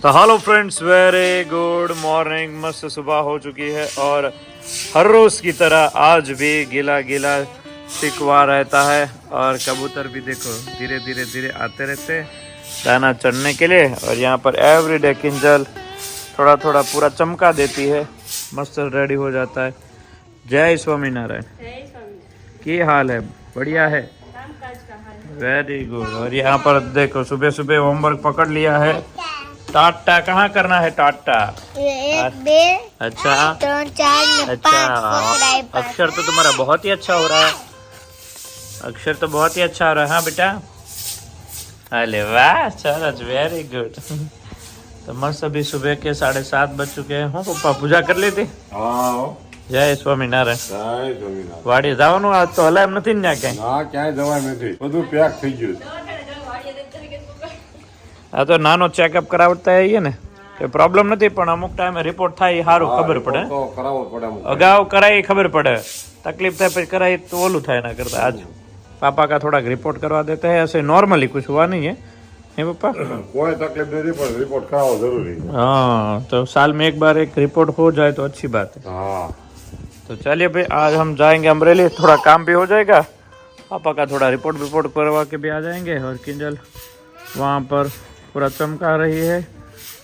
तो hello friends, very good morning. मस्त सुबह हो चुकी है और हर रोज की तरह आज भी गीला गीला शिकवा रहता है और कबूतर भी देखो धीरे धीरे धीरे आते रहते हैं दाना चढ़ने के लिए। और यहाँ पर एवरीडे किंजल थोड़ा थोड़ा पूरा चमका देती है, मस्त रेडी हो जाता है। जय स्वामीनारायण। की हाल है? बढ़िया है, वेरी गुड। और यहाँ पर देखो सुबह सुबह होमवर्क पकड़ लिया है। टाटा कहाँ करना है? टाटा अच्छा अच्छा, अक्षर तो तुम्हारा बहुत ही अच्छा हो रहा है। अक्षर तो बहुत ही अच्छा हो रहा है। हाँ बेटा, अरे वाह, चलो वेरी गुड। तो मस्त अभी सुबह के 7:30 बज चुके हैं। हो पप्पा पूजा कर लेते? જય સ્વામિનારાયણ। વાડી જવાનું આજ તો હલાય નથી ને ક્યાંય? હા, ક્યાંય જવાય નથી, બધું પેક થઈ ગયું। આ તો નાનો ચેકઅપ કરાવતા આવીએ ને કે પ્રોબ્લેમ નથી, પણ અમુક ટાઈમે રિપોર્ટ થાય એ સારું ખબર પડે। તો કરાવવો પડે, અગાઉ કરાય ખબર પડે, તકલીફ થાય પછી કરાય તો ઓલું થાય ના કરતા। आज पापा का थोड़ा रिपोर्ट करवा देते हैं, ऐसे नॉर्मली कुछ हुआ नहीं है पापा? कोई तकलीफ नहीं, पर रिपोर्ट करावो जरूरी है। हाँ, तो साल में एक बार एक रिपोर्ट हो जाए तो अच्छी बात है। हाँ, तो चलिए भाई, आज हम जाएंगे अमरेली, थोड़ा काम भी हो जाएगा। पापा का थोड़ा रिपोर्ट करवा के भी आ जाएंगे। और किंजल वहाँ पर पूरा चमका रही है,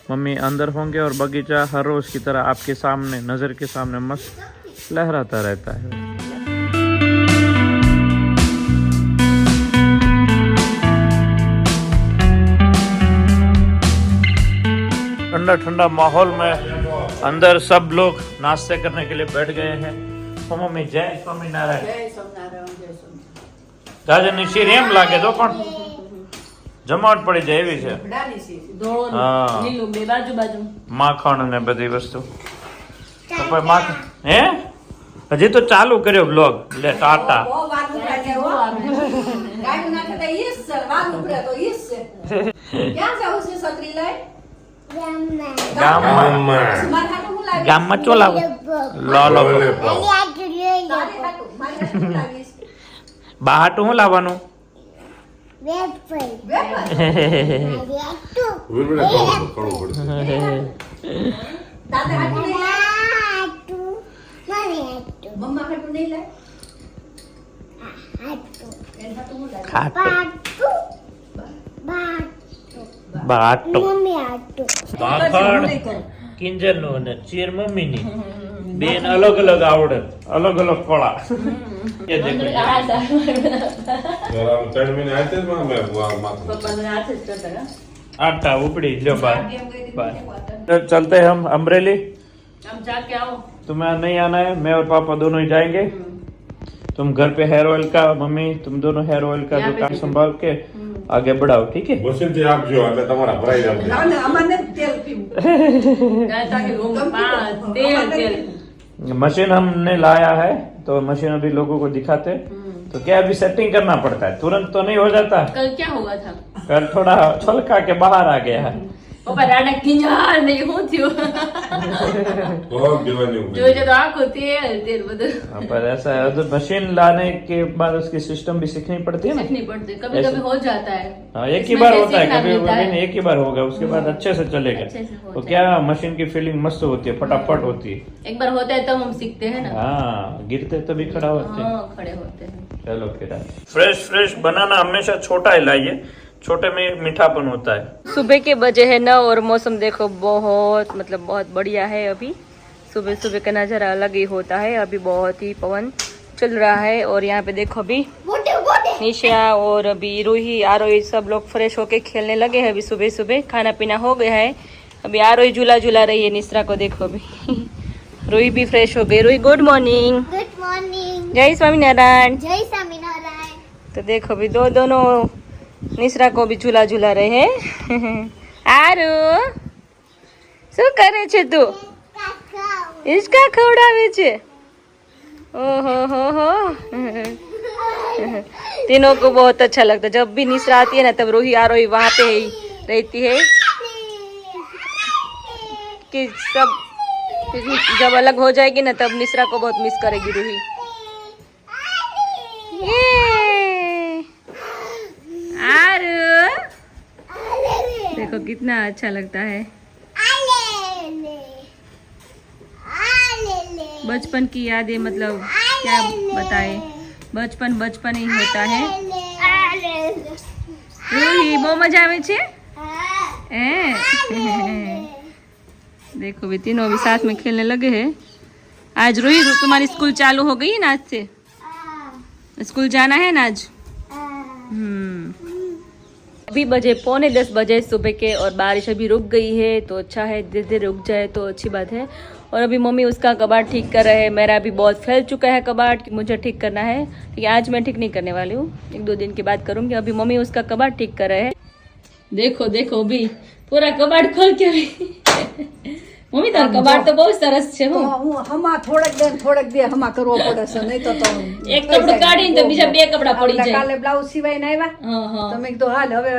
मम्मी अंदर होंगे और बगीचा हर रोज़ की तरह आपके सामने, नज़र के सामने मस्त लहराता रहता है। ठंडा ठंडा माहौल में अंदर सब लोग नाश्ते करने के लिए बैठ गए हैं। मम्मी जय स्वामीनारायण। ગાજરની શીર એમ લાગે તો પણ જમાવટ પડી જાય એવી છે। માખણ ને બધી વસ્તુ હે હજી તો ચાલુ કર્યો બ્લોગ। લે ટાટા। ગામમાં ચો લાવ લો બહાટું શું લાવવાનું? બાટો માખણ કિંજલ નું અને ચીર મમ્મી ની બેન અલગ અલગ આવડત, અલગ અલગ કળા। आटा उपड़ी लो बाय। चलते हैं हम अमरेली। हम जाके आओ। तुम्हें नहीं आना है, मैं और पापा दोनों ही जाएंगे। तुम घर पे हेयर ऑयल का, मम्मी तुम दोनों हेयर ऑयल का दुकान संभाल के आगे बढ़ाओ, ठीक है? मशीन थी आप जो એટલે તમારા ભરાઈ જાવ। ના ના, અમારને તેલ પીવું। તાકે તેલ मशीन हमने लाया है, तो मशीन अभी लोगों को दिखाते। तो क्या अभी सेटिंग करना पड़ता है, तुरंत तो नहीं हो जाता। कल क्या हुआ था? कल थोड़ा छलका के बाहर आ गया है। पापा राडा किंजल नहीं हो थयो। बहुत दीवानी हो जो जो तो आंखों तेल बदल। पर ऐसा है, तो मशीन लाने के बाद उसकी सिस्टम भी सीखनी पड़ती है ना। सीखनी पड़ती है, कभी कभी हो जाता है। हाँ, एक ही बार होता है, कभी कभी एक ही बार होगा, उसके बाद अच्छे से चलेगा। तो क्या मशीन की फीलिंग मस्त होती है, फटाफट होती है। एक बार होता है तब हम सीखते हैं ना। हाँ, गिरते तभी खड़ा होते हैं। खड़े होते हैं। चलो फिर फ्रेश बनाना हमेशा छोटा ही लाइए, छोटे में मीठापन होता है। सुबह के बजे है 9 और मौसम देखो बहुत बहुत बढ़िया है। अभी सुबह सुबह का नज़ारा अलग ही होता है। अभी बहुत ही पवन चल रहा है और यहाँ पे देखो अभी निशा और अभी रूही आरोही सब लोग फ्रेश होके खेलने लगे हैं। अभी सुबह सुबह खाना पीना हो गया है। अभी आरोही झूला झूला रही है निशा को, देखो अभी रूही भी फ्रेश हो गई। Roohi good morning. Good morning. जय स्वामीनारायण। जय स्वामीनारायण। तो देखो अभी दोनों निशरा को भी झूला झूला रहे हैं। आरु શું કરે છે તું? इसका खवડાવે છે। ओहो हो। तीनों को बहुत अच्छा लगता है। जब भी निशरा आती है ना, तब रूही आरोही वहाँ पे ही रहती है कि सब जब अलग हो जाएगी ना, तब निशरा को बहुत मिस करेगी रूही। देखो कितना अच्छा लगता है। बचपन की यादें मतलब क्या बताए, बचपन बचपन ही होता है। रूही बહુ मजा આવે છે। देखो भी तीनों अभी साथ में खेलने लगे हैं। आज रूही तुम्हारी स्कूल चालू हो गई है ना, आज से स्कूल जाना है ना आज। अभी बजे 9:45 बजे सुबह के और बारिश अभी रुक गई है, तो अच्छा है, धीरे धीरे रुक जाए तो अच्छी बात है। और अभी मम्मी उसका कबाड़ ठीक कर रहे हैं। मेरा अभी बहुत फैल चुका है कबाड़ कि मुझे ठीक करना है, लेकिन आज मैं ठीक नहीं करने वाली हूँ, 1-2 दिन के बाद करूँगी। अभी मम्मी उसका कबाड़ ठीक कर रहे हैं। देखो देखो भी पूरा कबाड़ खोल के મમ્મી તાર કબાડ તો બહુ સરસ છે। હું હમા થોડક દે હમા કરવો પડે છે, નહીં તો એક કપડું કાઢીને તો બીજા 2 કપડા પડી જાય। કાલે બ્લાઉઝ સિવાય ને આવ્યા, હા હા તમે કીધું હાલ હવે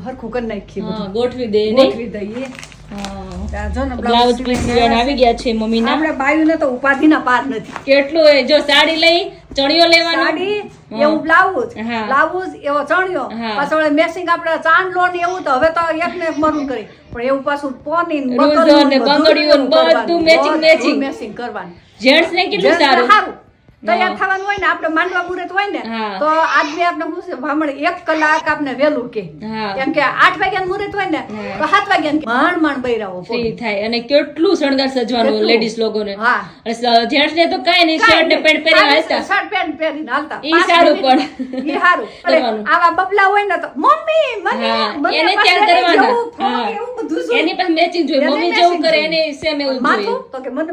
હરખું કરી નાખીએ, હા ગોઠવી દે નહીં, ગોઠવી દઈએ। હા જો ને બ્લાઉઝ પીસ ડિઝાઇન આવી ગયા છે મમ્મીના। આપણે બાયુને તો ઉપાધિના પાર નથી। કેટલું એ જો સાડી લઈ ચણિયો લેવાનો, સાડી એવું બ્લાઉઝ, હા। બ્લાઉઝ એવો ચણિયો, હા। પાછળ મેસિંગ આપણે ચાંદલો ને એવું તો હવે તો એક ને એક મरून કરી, પણ એવું પાછું પોની ને રૂઝો ને બંગડીઓ ને બધું મેચિંગ મેચિંગ કરવાનું। જેન્ટ્સ ને કેટલું સારું તૈયાર થવાનું હોય ને, આપણે માંડવા મુહૂર્ત હોય ને હા। તો આદમી આપણે શું છે ભામણે 1 કલાક આપણે વેલું કે, હા કેમ કે 8 વાગ્યાનું મુહૂર્ત હોય ને તો 7 વાગ્યાનું માંડ બૈરાવો ફ્રી થાય। અને કેટલું શણગાર સજવાનું કેટલું? લેડીઝ લોકોને, હા। અને જેન્ટ્સ ને તો કાઈ નહીં, શર્ટ ને પેન્ટ પહેરી હાલતા, શર્ટ પેન્ટ પહેરીને હાલતા, ઈ સારું પણ ઈ સારું। કરવાનું। આવા બબલા હોય ને તો મમ્મી મને હા, મને એને પાસે ત્યાર કરવાના। જેવું ફોન હા। એવું બધું જોઈએ। એની પાસે મેચિંગ જોઈએ, એને મમ્મી matching જેવું કરે જોઈએ। એને સેમ એવું જોઈએ। માથું તો કે મને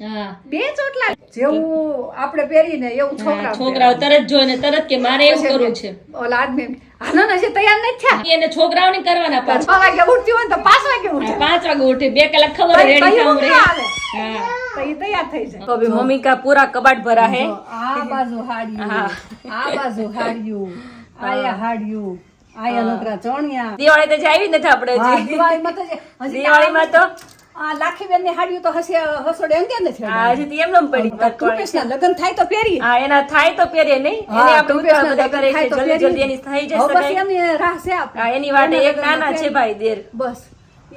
હા બે ચોટલા જેવું આપણે પહેરીને એવું હા, છોકરાઓ તરત જોઈને તરત કે મારે એવું કરવું છે। ઓલા આદમી હાલો ને હજી તૈયાર નથી થયા, એને છોકરાઓને કરવાના 6 વાગે ઉઠતી હોય ને તો 5 વાગે ઉઠે, 5 વાગે ઉઠે, 2 કલાક ખબર તઈ રેડી થાઉં ઊંઘ રે। ના આવે हाँ તો ઈ તૈયાર થઈ જાય। तो अभी मम्मी का पूरा कबाड़ भरा है। આ બાજુ હાડિયું, આ બાજુ હાડિયું, આયા હાડિયું, આયા નકરા ચણિયા। દિવાળી તો જ આવી નથી આપણે હા, હજી। દિવાળીમાં તો હજી દિવાળીમાં તો આ લાખીબેન ની હાડિયું તો હસોડે અંગે નથી આ હજી તો એમને પડી કૃપેશના લગ્ન થાય તો પહેરી, હા એના થાય તો પહેરીએ નહીં, હા, એને આપણે કૃપેશના બધા કરે લગ્ન છે થાય તો જલ્દી પહેરીએ। જલ્દી એની થઈ હવે જશે પછી એની રાહ છે આપણે। હા એની વાટે એક નાના છે ભાઈ દેર, બસ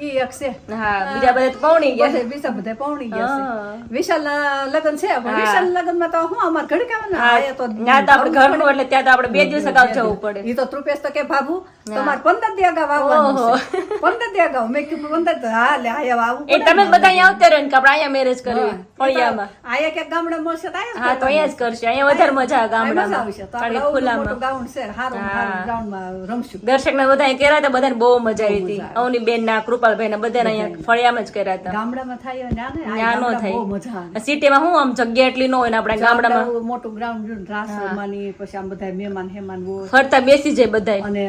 ઈ એક છે। હા બીજા બધા તો પૌણી ગયા। બધે બીજા બધા પૌણી ગયા હા। છે। વિશાલના લગ્ન છે, પણ હા। વિશાલના લગ્નમાં તો હું અમાર ઘડી કાવના હા આયા તો ના તો આપણે ઘરનું એટલે ત્યાં તો આપણે 2 દિવસ અગાઉ જવું પડે। ઈ તો તૃપેશ તો કે બાબુ તમારે 15 દી અગાઉ આવવાનું છે, 15 દી અગાઉ મેં કીધું 15 દી હા લે આયા આવું એ તમે બધા અહીંયા આવતા રહો ને કે આપણે અહીંયા મેરેજ કરવી ફળિયામાં। આયા કે ગામડા મળશે તો આયા જ હા તો અહીંયા જ કરશે, અહીંયા વધારે મજા આવે મજા ગામડામાં, આવશે તો ખાલી આપણે મોટું ખુલ્લામાં। ગ્રાઉન્ડ છે, હારું હારું ગ્રાઉન્ડમાં રમશું। દર્શક ને બધા કર્યા હતા, બધાને બહુ મજા આવી હતી। અવની બેન ના કૃપાલભાઈ ના બધાને અહીંયા ફળિયામાં જ કર્યા હતા। ગામડામાં થાય ને આ ત્યાં નો બહુ મજા થાય, આવે। સિટીમાં હું આમ જગ્યા એટલી ન હોય ને આપણે ગામડામાં ગામડામાં મોટું ગ્રાઉન્ડ જોઈને રાસ રમવાની, પછી આમ બધા મહેમાન હેમાન હોય ફરતા બેસી જાય બધાય। અને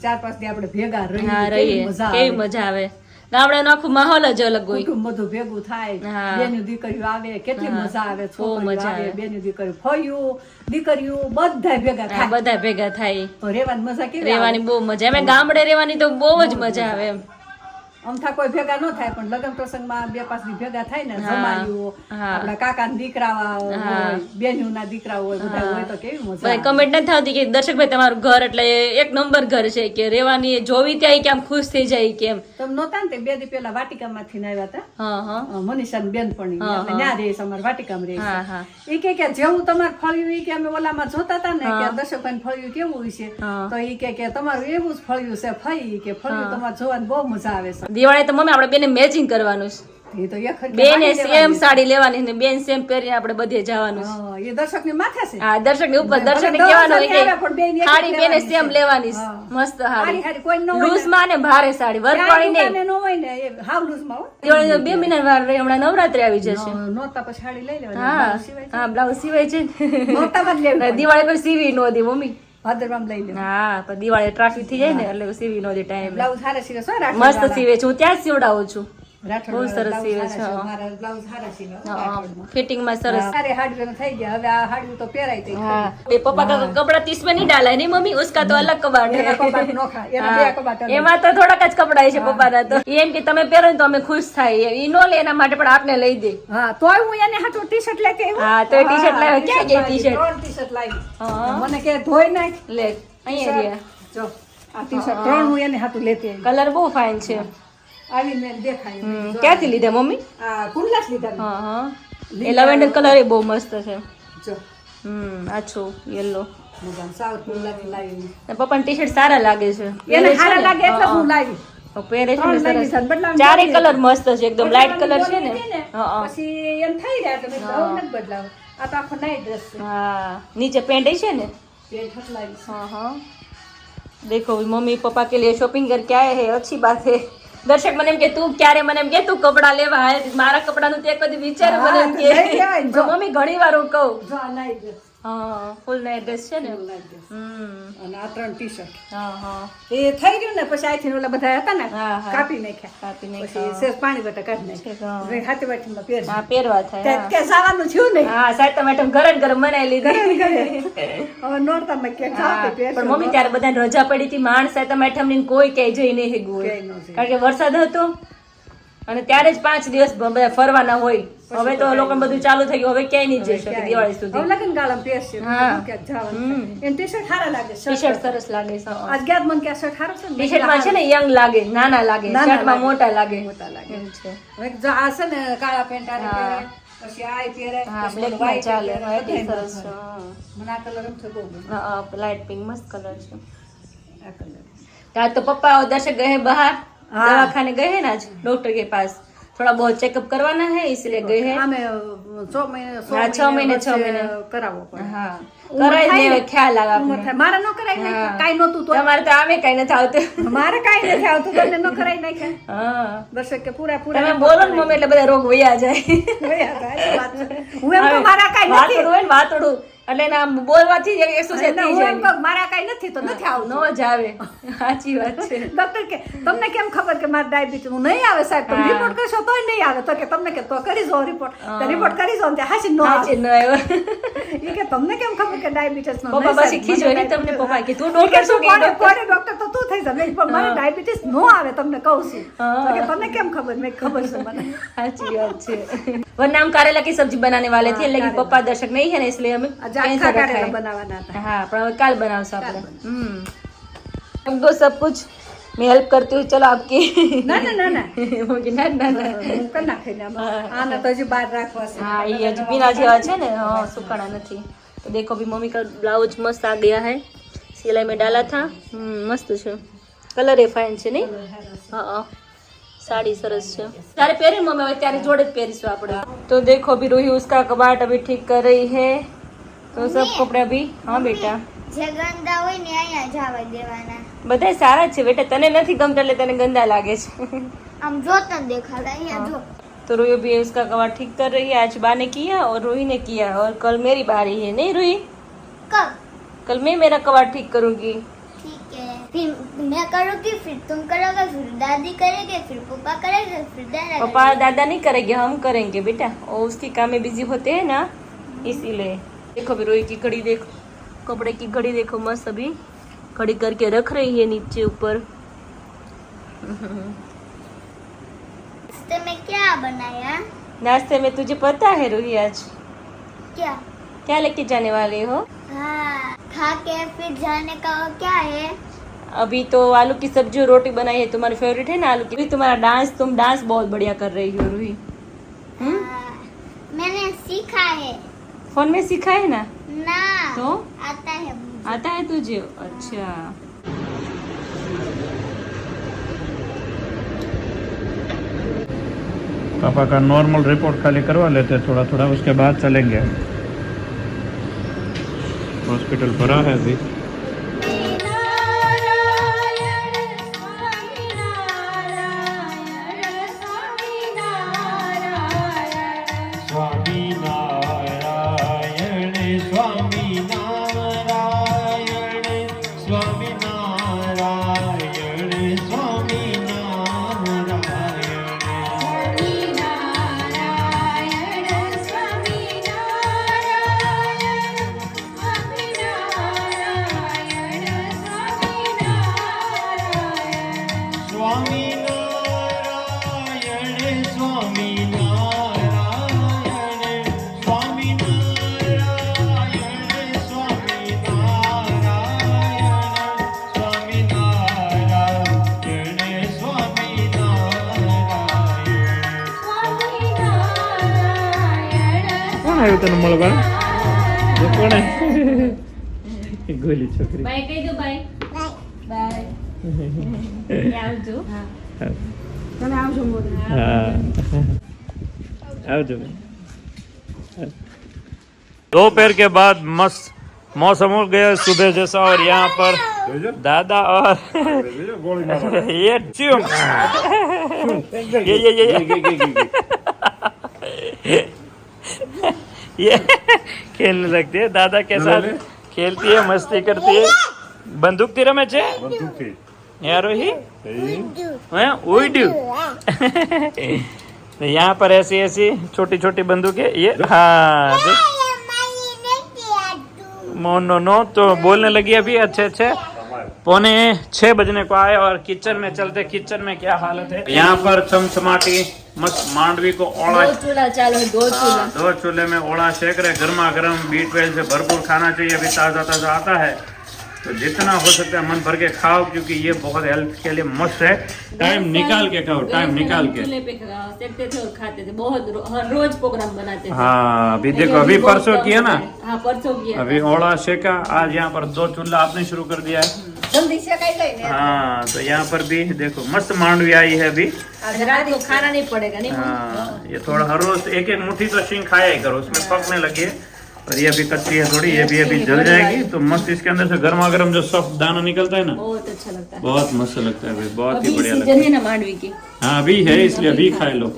4-5 દી આપણે ભેગા હા રહીએ, રહીએ, કેવી કેવી મજા આવે। મજા આવે। ગામડાનો આખું માહોલ જ અલગ હોય। કુટુંબ બધું ભેગું થાય, હા। બેની દીકરીઓ આવે, કેટલી મજા આવે, બહુ છોકરીઓ મજા આવે, આવે। બેની દીકરીઓ, ફળિયું દીકરીઓ બધા ભેગા હા, થાય બધા ભેગા થાય, તો રેવાની મજા કેવી આવે। રેવાની બહુ મજા। અમે ગામડે રેવાની તો બહુ જ મજા આવે એમ। અમથા કોઈ ભેગા ન થાય, પણ લગ્ન પ્રસંગમાં 2-5 દી ભેગા થાય ને, જમાયું હા। આપણા કાકાના દીકરા હોય, બેનના દીકરા હોય, બધા હોય તો કેવી મજા બધા આવે। કમેન્ટ નથી થતી કે દર્શકભાઈ તમારું ઘર એટલે એક નંબર ઘર છે, કે રેવાની જોવી ત્યાં કે આમ ખુશ થઈ જાય કે એમ। તમે નહોતા ને તે 2 દી પહેલા વાટિકામાંથી ને આવ્યા હતા, હા હા મનીષાની બેનપણી, એટલે ન્યા રહે છે, અમારા વાટિકામાં રહે હા છે। હા ઈ કે જેવું તમારે ફળ્યું ઈ કે અમે ઓલામાં જોતા હતા ને કે દર્શકભાઈ ફળ્યું કેવું છે, હા। તો ઈ કે તમારું એવું જ ફળ્યું છે ફઈ, કે ફળ્યું તમારે જોવાની બહુ મજા આવે છે। દિવાળી તો મમ્મી આપણે બેને મેચિંગ કરવાનું છે, એ તો એક હરખી બેને સાડી સેમ લેવાની સાડી લેવાની ને બેન સેમ પહેરીને આપણે બધે જવાનું છે। છે। એ દર્શકની માથે છે। હા દર્શક ની ઉપર દર્શક ને ભલે કહેવાનું હોય દર્શકને આવે, પણ બેન કે એક જ સાડી બેને લેવાની સેમ છે। લેવાની છે, હા। મસ્ત હારી સાડી, હારી કોઈ ન હોય ને, લૂઝ માં ને ભારે સાડી, વર્કવાળી નહીં। દુકાને ન હોય ને એ હાવ લૂઝમાં હોય। દિવાળી 2 મહિના વાર રહી, હમણાં નવરાત્રી આવી જશે। નહોતા પછી સાડી લઈ લેવાની, હા બ્લાઉઝ સિવાય છે। હા બ્લાઉઝ સિવાય છે ને। નહોતામાં જ લેવી પડે। દિવાળી પર સીવી નો દી મમ્મી, ભાદરવામાં લઈ લેવું। હા પણ દિવાળી ટ્રાફિક થઈ જાય ને એટલે સીવી નો દી ટાઈમ બ્લાઉઝ હારા સીવે છે, મસ્ત સીવે છે, હું ત્યાં જ સીવડાવું છું, રાઠોડ બહુ સરસ બ્લાઉઝ સીવે હારા છે। છે, મારા બ્લાઉઝ હારા સીવે હો, રાઠોડમાં। ફિટિંગ માં સરસ। सारे हार्डवेयर થઈ ગયા, હવે આ હાર્ડવેર તો પહેરાય તે हाँ ये पापा का कपड़ा 30 में नहीं डाला है नहीं मम्मी, उसका तो अलग कबाड़ है। એના કબાટ નોખા, એના બે કબાટ અલગ। એમાં તો થોડાક જ કપડા છે પપ્પાના તો, એમ કે તમે પહેરો ને તો અમે ખુશ થાય, ઈ નો લે એના માટે પણ આપને લઈ દે। હા તોય હું એને હાટુ ટી-શર્ટ લેકે આવ્યો। હા, તોય ટી-શર્ટ લાવ્યો। ક્યાં ગઈ ટી-શર્ટ? 3 ટી-શર્ટ લાવી। હા। મને કે ધોઈ નાખ, લે અહીંયા રહ્યા, જો આ ટી-શર્ટ 3 હું એને હાટુ લેતી આવી। કલર બહુ ફાઇન છે। આવીને મેં દેખાય, ક્યાંથી લીધા મમ્મી? આ કુંડલાસ લીધા મેં। હા હા એ લેવેન્ડર કલર એ બહુ મસ્ત છે. જો આછો યલો. મજાનું સાઉથ મુલાથી લાવી પપ્પાની ટી શર્ટ સારા લાગે છે. એને સારા લાગે એટલે હું લાવી પહેરે છે ને ત્રણ લાગી સરસ. છે, બદલાવાનું ચારે નથી. કલર મસ્ત છે એકદમ લાઇટ કલર છે ને. બોલી હતી હા પછી એમ થઈ રહ્યા તો મેં કીધું હવે નથી બદલાવું. આ તો આખો નાઈટ ડ્રેસ છે હા નીચે પેન્ટ છે ને. પેન્ટ હટ લાવી છે. हाँ हाँ देखो भी मम्मी पापा के लिए शॉपिंग करके आए हैं अच्छी बात है. દર્શક મને એમ કે તું ક્યારે મને એમ કે તું કપડા લેવા આય મારા કપડાનું તે કદી વિચાર મને એમ કે લઈ લેવાય ને, જો. મમ્મી ઘણી વાર હું કહું જો આ નાઈટ ડ્રેસ હા ફૂલ નાઈટ ડ્રેસ છે ને. નાઈટ ડ્રેસ હમ અને આ 3 ટી-શર્ટ હા હા એ થઈ ગયું ને પછી આથી ઓલા બધા હતા ને હા, હા. કાપી નાખ્યા કાપી પછી નાખ્યા. સેજ પાણી બટા કાઢી નાખ્યા હા. હવે હાથે વાટીમાં પહેર હા પહેરવા થાય ત્યાં કે જવાનું થયું નહીં હા સાહેબ મેડમ ગરમ ગરમ બનાવી લીધી હવે નોરતા મેં કે હા, ખાતે પહેર પણ મમ્મી ત્યારે બધાને રજા પડી હતી માણ સાહેબ મેડમ ની કોઈ ક્યાંય જઈ નહીં હેગું હોય. ક્યાંય ન જઈ. કારણ કે વરસાદ હતો અને ત્યારે જ 5 દિવસ બધા ફરવાના હોય. હવે તો લોકો બધું ચાલુ થઈ ગયું હવે ક્યાંય નહીં જઈ શકે દિવાળી હવે સુધી. લગન ગાળામાં પહેરશે હા. ક્યાંક જવાનું થાય. એને ટી-શર્ટ સારા લાગે ટી શર્ટ સરસ લાગે છે. આજ ગયા મને કે આ શર્ટ સારો છે ને? ટી શર્ટમાં છે ને યંગ લાગે નાના લાગે નાના શર્ટમાં લાગે. મોટા લાગે મોટા લાગે. એમ છે. હવે જો આ છે ને કાળા પેન્ટ આને પહેરે પછી આ પહેરે હા પછી બ્લેક ઓલું માં white ચાલે પહેરે, white એ બધાય સરસ છે. મને આ કલર ગમતો બહુ ગમે. હા લાઇટ પિંક મસ્ત કલર છે. આ કલર आज तो पापा और दर्शक गए हैं बाहर हाँ। दवा खाने गए हैं ना आज डॉक्टर के पास थोड़ा बहुत चेकअप करवाना है इसलिए गए हैं. આમે 6 મહિને હા, 6 મહિને, 6 મહિને. કરાવવો પડે हाँ ઉંમર कराई થાય दे ને. ख्याल आवे ઉંમર आपने. થાય. મારે ન કરાઈ નાખ્યા કાઈ નહોતું તો તમારે તો આમે કઈ નથી આવતું. મારે કાઈ નથી આવતું તમને ન કરાઈ નાખ્યા હા દર્શક કે પૂરા પૂરા તમે બોલો ને મમ્મી એટલે બધા રોગ વયા જાય. હું એમ કહું મારા કાઈ નથી વાતોડું હોય ને વાતોડું એટલે એના બોલવાથી જ exercise ના, થઈ હું એમ જાય. કહું મારા કાઈ નથી તો નથી આવતું નો જ આવે સાચી વાત છે. ડોક્ટર કે તમને કેમ ખબર કે મારે ડાયાબિટીસ હું નહીં આવે સાહેબ તમે હા. રિપોર્ટ કરશો તોય નહીં આવે તો કે તમને કે તો કરી જો રિપોર્ટ તો રિપોર્ટ કરી જો ને ત્યાં હાસી નો સાચી આવે ન આવ્યો. ઈ કે તમને કેમ ખબર કે ડાયાબિટીસ નો પપ્પા પછી ખીજવાય નહીં તમને પપ્પા કે તું ડોક્ટર શું કે કોને ડોક્ટર તો તું થઈ જા મેં પણ મારે ડાયાબિટીસ નો આવે તમને કહું છું हाँ। તો કે તમને કેમ ખબર મેં ખબર છે મને अच्छी बात है वरना हम करेला की सब्जी बनाने वाले थे लेकिन पप्पा दर्शक नहीं है ना इसलिए हमें આજે cancel આખા रखा કારેલા है. બનાવવાના હતા हाँ पर अब कल बनाओ हमको सब कुछ मैं हेल्प करती हूँ चलो आपकी ના ના ના ના होगी ना ना ना હું કરી નાખી ને આમાં આને તો હજી બહાર રાખવા છે हाँ ये अभी बिना जेवा है ना हाँ सुखाना नहीं तो देखो अभी मम्मी का ब्लाउज मस्त आ गया है सिलाई में डाला था मस्त છે કલર એ ફાઇન છે નહીં હા साड़ी सरस છે તારે પહેરી મમ્મી હવે ત્યારે જોડે જ પહેરીશું આપણે तो देखो अभी रूही उसका कबाट अभी ठीक कर रही है तो सब कपड़े अभी हाँ बेटा જે ગંદા હોય ને અહીંયા જવા દેવાના બધા સારા જ છે બેટા તને નથી ગમતા એટલે તને ગંદા લાગે છે આમ જોતા જ દેખાડે અહીંયા જો तो रूही अभी उसका कबाट ठीक कर रही है आज बा ने किया और रूही ने किया और कल मेरी बारी है नहीं रूही कब कल मैं मेरा कबाट ठीक करूंगी ठीक है फिर मैं करूँगी फिर तुम करोगे फिर दादी करेगी फिर पापा करेंगे फिर दादा पापा दादा नहीं करेंगे हम करेंगे बेटा और उसकी काम में बिजी होते हैं ना इसीलिए देखो अभी रोई की घड़ी देखो कपड़े की घड़ी देखो मस्त अभी घड़ी करके रख रही है नीचे ऊपर तो मैं क्या बनाया नाश्ते में तुझे पता है रोही आज क्या क्या लेके जाने वाले हो हाँ खा के फिर जाने का वो क्या है अभी तो आलू की सब्जी और रोटी बनाई है तुम्हारी फेवरेट है ना आलू की अभी तुम्हारा डांस तुम डांस बहुत बढ़िया कर रही हो रूही हाँ, मैंने सीखा है फोन में सीखा है ना ना तो आता है मुझे। आता है तुझे अच्छा पापा का नॉर्मल रिपोर्ट खाली करवा लेते हैं थोड़ा थोड़ा उसके बाद चलेंगे हॉस्पिटल भरा है अभी આવ્યું તને મળવા એ કોણ આવ્યું? ગોલી છોકરી બાય કહી દો બાય બાય આવજો તમે આવજો મોદી. हाँ आवजो दोपहर के बाद मस्त मौसम हो गया सुबह जैसा और यहाँ पर दादा और ગોળી મારો. ये च्यूम ये खेलने लगती है दादा के साथ खेलती है मस्ती करती है बंदूक ती रमे छे બંદૂકથી. यारो ही એ हैं उइडू यहाँ पर ऐसी ऐसी छोटी छोटी बंदूकें ये हाँ देख मोनो नो तो बोलने लगी अभी अच्छे अच्छे 5:45 बजने को आए और किचन में चलते किचन में क्या हालत है यहाँ पर चमचमाटी मस्त मांडवी को ओला दो चूल्हा चालू है, दो चूल्हा 2 चूल्हे में ओला सेक रहे गर्मा गर्म बीट वेल से भरपूर खाना चाहिए अभी ताज़ा ताज़ा आता है तो जितना हो सकता है मन भर के खाओ क्योंकि ये बहुत हेल्थ के लिए मस्त है टाइम निकाल के खाओ टाइम निकाल के चूल्हे पे सेकते थे और खाते थे बहुत हर रोज प्रोग्राम बनाते थे हाँ अभी देखो अभी बहुत परसों कम किया ना है। हाँ परसों किया अभी ओला सेका आज यहाँ पर 2 चूल्हा आपने शुरू कर दिया है જલ્દી શેકાઈ જાય ને. हाँ तो यहाँ पर भी देखो मस्त मांडवी आई है अभी आज रात को खाना नहीं पड़ेगा नहीं हाँ ये थोड़ा हर रोज एक एक मुट्ठी तो शींग खाया ही करो उसमें पकने लगी है और ये अभी कच्ची है थोड़ी ये भी अभी जल जाएगी तो मस्त इसके अंदर से गर्मा गर्म जो सॉफ्ट दाना निकलता है ना बहुत अच्छा लगता है बहुत मस्त लगता है भाई बहुत ही अभी बढ़िया लगता सीजन है है ना मांडवी की हाँ अभी है इसलिए अभी खाए लो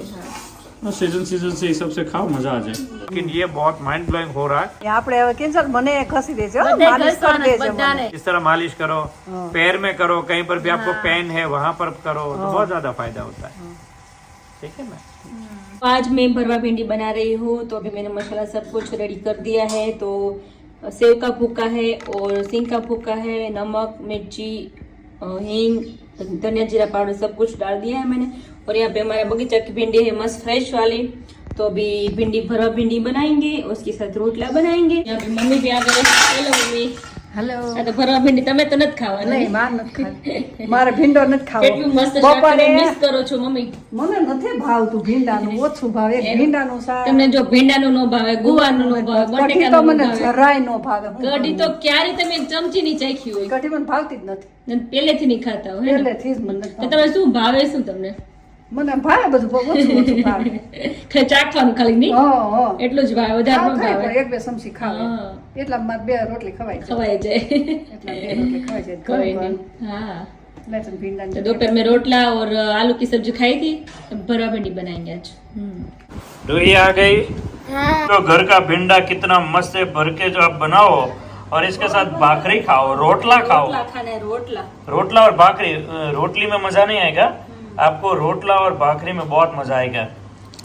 सीजन सीजन से हिसाब से खाओ मजा आ जाए लेकिन ये बहुत माइंड ब्लोइंग हो रहा है આપણે હવે કેન્સર મને ખસી દેજો बधाई માલિશ કરી घरसाना, દેજો મને. बधाने। इस तरह मालिश करो पैर में करो कहीं पर भी आपको पेन है वहां पर करो तो बहुत ज्यादा फायदा होता है ठीक है ना आज मैं भरवा भिंडी बना रही हूँ तो अभी मैंने मसाला सब कुछ रेडी कर दिया है तो सेव का भूका है और सिंग का भूका है नमक मिर्ची हींग धनिया जीरा पाउडर सब कुछ डाल दिया है मैंने और यहाँ पे हमारा बगीचा की भिंडी है मस्त फ्रेश वाली तो अभी भिंडी भरवा भिंडी बनाएंगे उसके साथ रोटला बनाएंगे यहाँ पे मम्मी भी आ गए हेलो मम्मी હેલો આ તો ભરવા भिंडी તમે તો નથી ખાવા નહીં માર નથી ખાતી મારે ભીંડો નથી ખાવો કેટલું મસ્ત શાક બપોરે મિસ કરો છો મમ્મી મને નથી ભાવતું ભીંડાનું ઓછું ભાવે એક ભીંડાનું શાક તમને જો ભીંડાનું નો ભાવે ગુવારનું નો ભાવે કઢી તો બટેકાનું મને નો ભાવે જરાય નો ભાવે હું કઢી તો ક્યારે તમે ચમચી ની ચાખી હોય કઢી મને ભાવતી જ નથી ને પહેલેથી નહીં ખાતા હોય ને પહેલેથી જ મને નથી તો તમે શું ભાવે શું તમને મને ભાવે બધું ઓછું ઓછું ભાવે ચાખવાનું ખાલી નહીં હા એટલું જ ભાવે વધારે ખાવ ન ખાય ભાવે પણ એક બે સમસી ખાવે હા. એટલા મારે 2 રોટલી ખવાય છે ખવાય જાય એટલા 2 રોટલી ખવાય છે खवाई ગરમ नहीं हाँ લસણ ભીંડાની तो दोपहर में रोटला और आलू की सब्जी खाई थी अब भरवा भिंडी बनाएंगे आज रूही आ गई तो घर का भिंडा कितना मस्त है भर के जो आप बनाओ और इसके साथ भाखरी खाओ रोटला खाओ रोटला खाना है रोटला रोटला और भाखरी रोटली में मजा नहीं आएगा आपको रोटला और भाखरी में बहुत मजा आएगा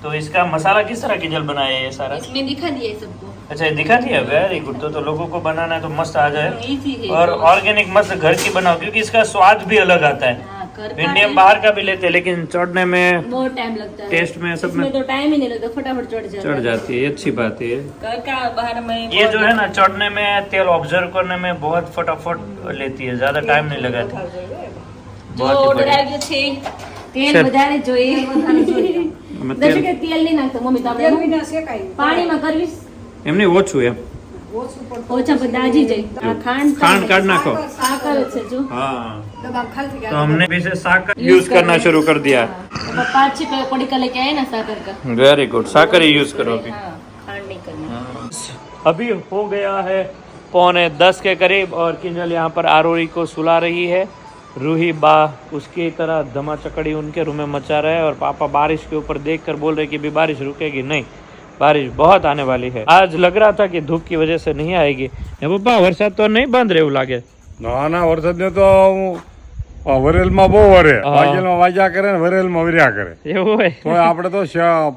तो इसका मसाला किस तरह की जल बनाया है ये सारा इसमें दिखा दिया है सबको अच्छा ये दिखा दिया वेरी गुड तो लोगों को बनाना है तो मस्त आ जाए इजी है और ऑर्गेनिक मस्त घर की बनाओ क्योंकि इसका स्वाद भी अलग आता है हाँ, घर का भिंडी हम है, बाहर का भी लेते हैं लेकिन चढ़ने में बहुत टाइम लगता है टेस्ट में सब में इसमें तो टाइम ही नहीं लगता फटाफट चढ़ जाता चढ़ है जाती है ये अच्छी बात है घर का बाहर में ये जो है ना चढ़ने में तेल ऑब्जर्व करने में बहुत फटाफट लेती है ज्यादा टाइम नहीं लगाती जो बहुत ही ઓર્ડર बढ़िया આવ્યો છે તેલ છે. વધારે જોઈએ અમે દર્શકે તેલ તેલ નહીં નાખતો મમ્મી તો તેલ આપણે વિના શેકાય પાણીમાં કરવીશ એમની ઓછું એમ ઓછું પડતું ઓછા પર દાજી જાય આ ખાંડ खांड काट नाखो સાકર છે જો हाँ દબાણ ખાલી तो हमने भी से साकर यूज करना शुरू कर दिया तो 5-6 पड़ीका लेके आए ना साकर का वेरी गुड साकर ही यूज करो अभी हाँ खांड नहीं करनी अभी हो गया है 9:45 के करीब और किंजल यहाँ पर आरोही को सुला रही है रूही बा उसकी तरह धमा चकड़ी उनके रूम में मचा रहा है और पापा बारिश के ऊपर देखकर बोल रहे कि भी बारिश रुकेगी नहीं बारिश बहुत आने वाली है आज लग रहा था कि धूप की वजह से नहीं आएगी ये पापा वरसाद तो नहीं बंद रहे लागे ના ના વરસાદને તો વરેલમાં બહુ વરે હા. વાગેલમાં વાગ્યા કરે ને વરેલમાં વર્યા કરે એવું હોય તો આપણે તો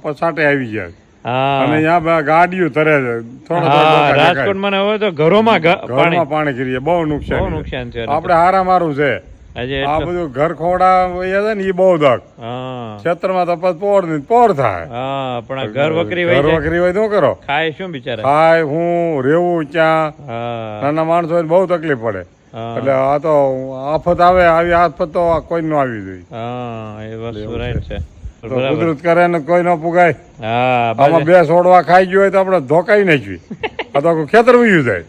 પસાટે આવી જાય હા અને અહીંયા ગાડીઓ તરે છે થોડો હા રાજકોટમાં ને હવે તો ઘરોમાં પાણી ઘરમાં પાણી કરીએ બહુ બહુ નુકસાન નુકસાન છે આપણે હારા મારું છે આજે આ એટલું- બધું ઘર ખોડા એ છે ને એ બહુ દક હા ક્ષેત્રમાં તો પછી પોર ને પોર થાય હા પણ આ ઘર વકરી ઘર હોય છે વકરી હોય તો કરો ખાય શું બિચારા ખાય હું રેવું ક્યાં હા નાના માણસો હોય બહુ તકલીફ પડે હા એટલે આ તો આફત આવે આવી આફત તો કોઈ ન આવી જોઈએ હા એ વસ્તુ રાઈટ છે તો કુદરત કરે ને કોઈ ન પુગાય. હા આમાં બે છોડવા ખાઈ ગયો હોય તો આપણે ધોકાઈ નાખવી. આ તો આખું ખેતર વયું જાય.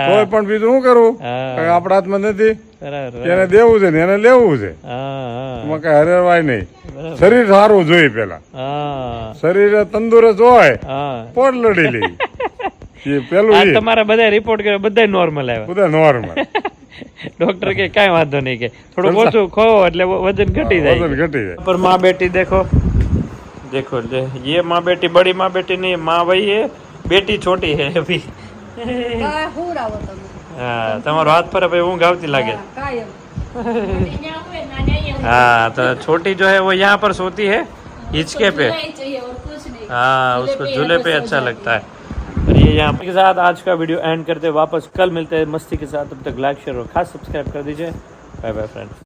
તોય પણ બીજું શું કરવું? હા. આપણા હાથમાં નથી. બરાબર એને દેવું છે ને એને લેવું છે. હા એમાં કઈ હરેવાય નહીં. શરીર સારું જોઈએ પેલા. હા શરીર તંદુરસ્ત હોય હા પણ લડી લે. એ પેલું આ એ તમારા બધા રિપોર્ટ કર્યો બધા નોર્મલ આવ્યા. બધા નોર્મલ. डॉक्टर के क्या वादो नहीं के थोड़ा ओछो खो એટલે वजन घटी जाए વજન ઘટી જાય. पर माँ बेटी देखो देखो ये माँ बेटी बड़ी माँ बेटी नहीं माँ वही है बेटी छोटी है अभी કાંઈ હુંરાવો તમે. हाँ તમારો હાથ પર भाई ऊँघ આવતી લાગે હા, કાયમ. हाँ तो छोटी जो है वो यहाँ पर सोती है हिचके पे हाँ उसको झूले पे अच्छा लगता है और ये यहाँ के साथ आज का वीडियो एंड करते हैं वापस कल मिलते हैं मस्ती के साथ तब तक लाइक शेयर और खास सब्सक्राइब कर दीजिए बाय बाय फ्रेंड्स